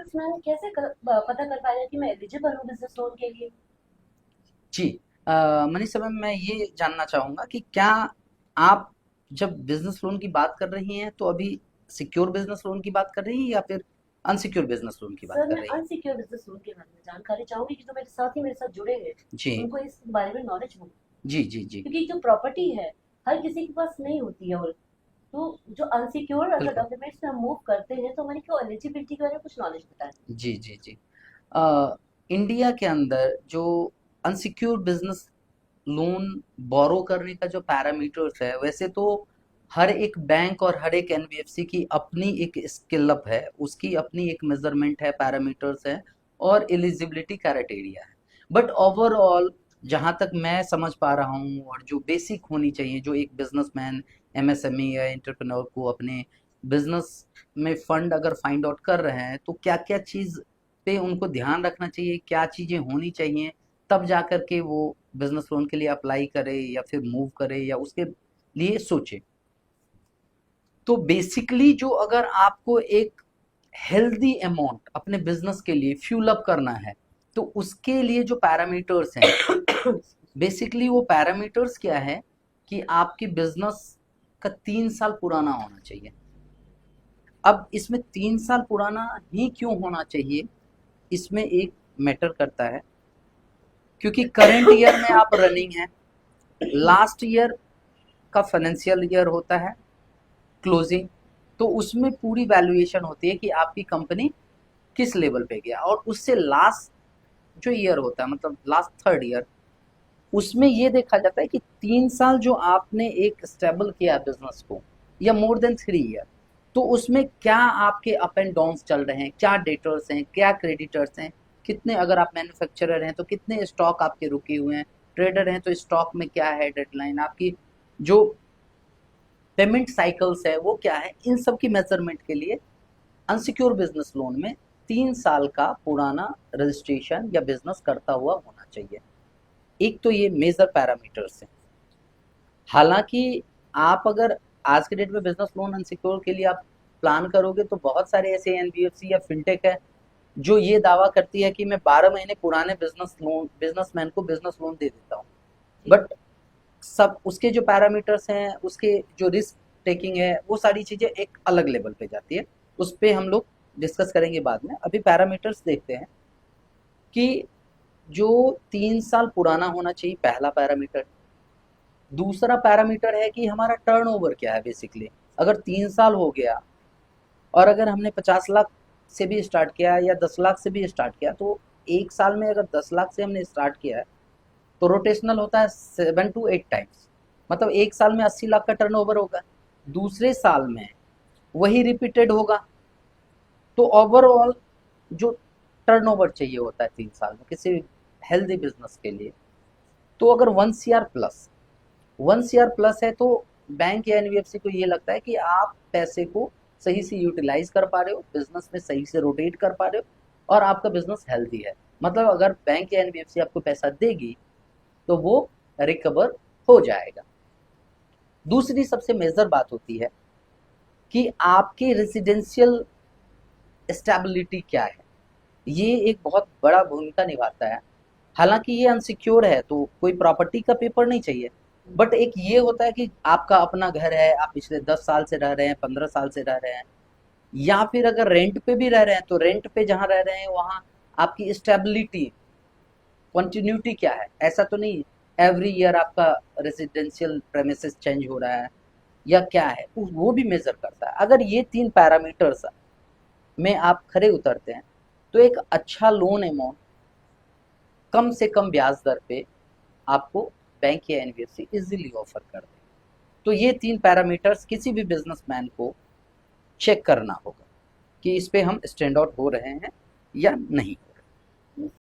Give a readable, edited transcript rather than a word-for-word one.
Businessman कैसे पता कर पाएगा कि मैं एलिजिबल हूँ बिजनेस लोन के लिए? जी। मनीष साहब, मैं ये जानना चाहूँगा कि क्या आप जब बिज़नेस लोन की बात कर रही हैं, तो अभी सिक्योर बिज़नेस लोन की बात कर रही हैं या फिर अनसिक्योर बिज़नेस लोन की बात सर, कर मैं रही हैं? अनसिक्योर बिजनेस लोन के बारे में जानकारी चाहूंगी कि जो मेरे साथ ही मेरे साथ जुड़े हैं जी, उनको इस बारे में नॉलेज हो, जी, जी, जी, क्योंकि जो प्रॉपर्टी है हर किसी के पास नहीं होती है। और तो जो अनसिक्योर अगर बिल्कुल। डॉक्यूमेंट्स में हम मूव करते हैं तो हमारी क्यों एलिजिबिलिटी के बारे में कुछ नॉलेज बताएं। जी, जी, जी। इंडिया के अंदर जो अनसिक्योर बिज़नेस लोन बोरो करने का जो पैरामीटर्स है, वैसे तो हर एक बैंक और हर एक एनबीएफसी की अपनी एक स्केल अप है, उसकी अपनी एक मेजरमेंट है, पैरामीटर्स है और एलिजिबिलिटी क्राइटेरिया है। बट ओवरऑल जहां तक मैं समझ पा रहा हूं और जो बेसिक होनी चाहिए, जो एक बिजनेसमैन, एमएसएमई या एंटरप्रेन्योर को अपने बिजनेस में फंड अगर फाइंड आउट कर रहे हैं, तो क्या क्या चीज पे उनको ध्यान रखना चाहिए, क्या चीजें होनी चाहिए, तब जा कर के वो बिजनेस लोन के लिए अप्लाई करे या फिर मूव करे या उसके लिए सोचे। तो बेसिकली जो अगर आपको एक हेल्दी अमाउंट अपने बिजनेस के लिए फ्यूल अप करना है, तो उसके लिए जो पैरामीटर्स हैं, बेसिकली वो पैरामीटर्स क्या है कि आपकी बिजनेस का 3 साल पुराना होना चाहिए। अब इसमें 3 साल पुराना ही क्यों होना चाहिए, इसमें एक मैटर करता है, क्योंकि करंट ईयर में आप रनिंग है, लास्ट ईयर का फाइनेंशियल ईयर होता है क्लोजिंग, तो उसमें पूरी वैल्यूएशन होती है कि आपकी कंपनी किस लेवल पे गया, और उससे लास्ट जो ईयर होता है, मतलब लास्ट थर्ड ईयर, उसमें ये देखा जाता है कि 3 साल जो आपने एक स्टेबल किया बिजनेस को, या मोर देन 3 ईयर, तो उसमें क्या आपके अप एंड डाउन चल रहे हैं, क्या डेटर्स हैं, क्या क्रेडिटर्स हैं, कितने, अगर आप मैन्युफैक्चरर हैं तो कितने स्टॉक आपके रुके हुए हैं, ट्रेडर हैं तो स्टॉक में क्या है डेडलाइन आपकी, जो पेमेंट साइकिल्स है वो क्या है, इन सब की मेजरमेंट के लिए अनसिक्योर बिजनेस लोन में 3 साल का पुराना रजिस्ट्रेशन या बिजनेस करता हुआ होना चाहिए। एक तो ये मेजर पैरामीटर्स हैं। हालांकि आप अगर आज के डेट में बिजनेस लोन अनसिक्योर के लिए आप प्लान करोगे, तो बहुत सारे ऐसे एनबीएफसी या फिनटेक है जो ये दावा करती है कि मैं 12 महीने पुराने बिजनेसमैन को बिजनेस लोन दे देता हूँ। जी। बट सब उसके जो पैरामीटर्स हैं, उसके जो रिस्क टेकिंग है, वो सारी चीजें एक अलग लेवल पे जाती है। उस पे हम लोग डिस्कस करेंगे बाद में। अभी पैरामीटर्स देखते हैं कि जो 3 साल पुराना होना चाहिए, पहला पैरामीटर। दूसरा पैरामीटर है कि हमारा टर्नओवर क्या है। बेसिकली अगर 3 साल हो गया और अगर हमने 50 लाख से भी स्टार्ट किया या 10 लाख से भी स्टार्ट किया, तो एक साल में अगर 10 लाख से हमने स्टार्ट किया है, तो रोटेशनल होता है 7 to 8 टाइम्स, मतलब एक साल में 80 लाख का टर्नओवर होगा, दूसरे साल में वही रिपीटेड होगा। तो ओवरऑल जो टर्नओवर चाहिए होता है 3 साल में किसी हेल्दी बिजनेस के लिए, तो अगर 1 CR प्लस है, तो बैंक या एनबीएफसी को ये लगता है कि आप पैसे को सही से यूटिलाइज कर पा रहे हो, बिजनेस में सही से रोटेट कर पा रहे हो और आपका बिजनेस हेल्दी है। मतलब अगर बैंक या एनबीएफसी आपको पैसा देगी, तो वो रिकवर हो जाएगा। दूसरी सबसे मेजर बात होती है कि आपकी रेसिडेंशियल स्टेबिलिटी क्या है। ये एक बहुत बड़ा भूमिका निभाता है। हालांकि ये अनसिक्योर है तो कोई प्रॉपर्टी का पेपर नहीं चाहिए, बट एक ये होता है कि आपका अपना घर है, आप पिछले 10 साल से रह रहे हैं, 15 साल से रह रहे हैं, या फिर अगर रेंट पे भी रह रहे हैं, तो रेंट पे जहाँ रह रहे हैं वहाँ आपकी स्टेबिलिटी, कंटिन्यूटी क्या है। ऐसा तो नहीं एवरी ईयर आपका रेजिडेंशियल प्रेमिसेस चेंज हो रहा है या क्या है, वो भी मेजर करता है। अगर ये 3 पैरामीटर्स में आप खरे उतरते हैं, तो एक अच्छा लोन अमाउंट कम से कम ब्याज दर पे आपको बैंक या एनबीएफसी इजीली ऑफर कर दे। तो ये 3 पैरामीटर्स किसी भी बिजनेसमैन को चेक करना होगा कि इस पे हम स्टैंड आउट हो रहे हैं या नहीं।